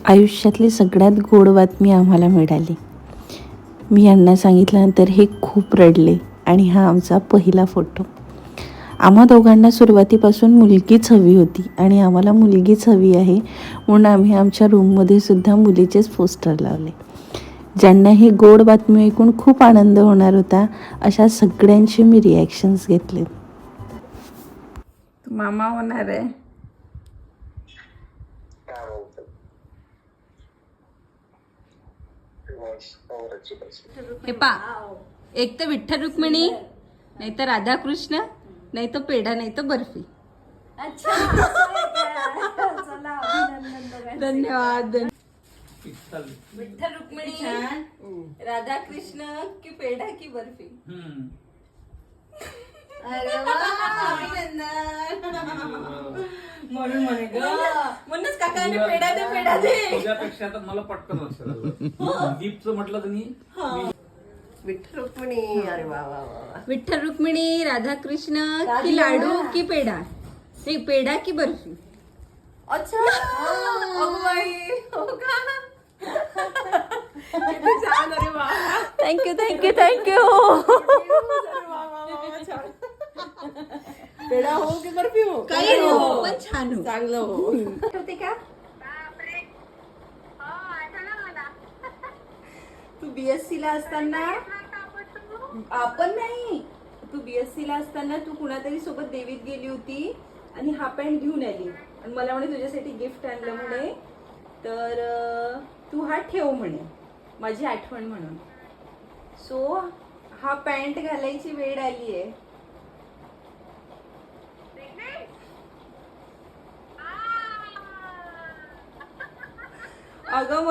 आयुष्यातली सगळ्यात गोड बातमी आम्हाला मिळाली. मी यांना सांगितल्यानंतर हे खूप रडले आणि हा आमचा पहिला फोटो. आम्हा दोघांना सुरुवातीपासून मुलगीच हवी होती आणि आम्हाला मुलगीच हवी आहे म्हणून आम्ही आमच्या रूममध्ये सुद्धा मुलीचेच पोस्टर लावले. ज्यांना ही गोड बातमी ऐकून खूप आनंद होणार होता अशा सगळ्यांचे मी रिॲक्शन्स घेतले. मामा होणार आहे. हे पा, एक तर विठ्ठल रुक्मिणी, नाही तर राधाकृष्ण, नाही तर पेढा, नाही तर बर्फी. धन्यवाद. विठ्ठल रुक्मिणी, राधाकृष्ण की पेढा की बर्फी. म्हणून म्हणे ग, म्हणूनच काकाने पेढा दे पेढा दे. तुझ्यापेक्षा तर मला पटकन लक्षात दीपचं म्हटलं तर विठ्ठल रुक्मिणी. अरे वा वा वा. विठ्ठल रुक्मिणी, राधाकृष्ण की लाडू की पेढा, नाही पेढा की बर्फी. अच्छा. अगबाई, हो का? किती छान. अरे वा. Thank you thank you thank you. पेढा हो की बर्फी हो, काही हो पण छान हो. चांगलं हो. ठेवते का तू बीएससी ला असताना? आपण नाही, तू बीएससी ला असताना तू कुणातरी सोबत देवीत गेली होती आणि हा पॅन्ट घेऊन आली आणि मला म्हणे तुझ्यासाठी गिफ्ट आणलं म्हणे, तर तू हा ठेव म्हणे माझी आठवण म्हणून. सो हा पॅन्ट घालायची वेळ आली आहे. अगं